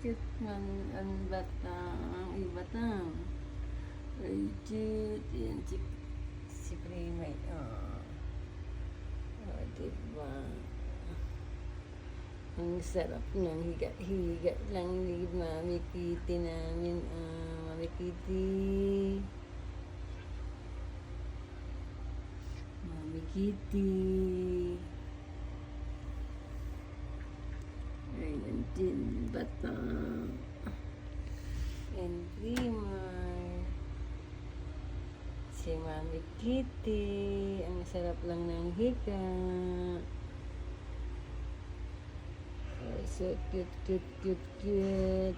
cute man ang bata, ang ibata. Ay, cute. Yan, si Primay. Diba? Ang sarap ng higa-higa lang ni Mami Kitty namin. Mami Kitty. Mami Kitty. Ayan din, bata. And Primay. Si Mami Kitty. Ang sarap lang ng higa. So cute, cute, cute, cute.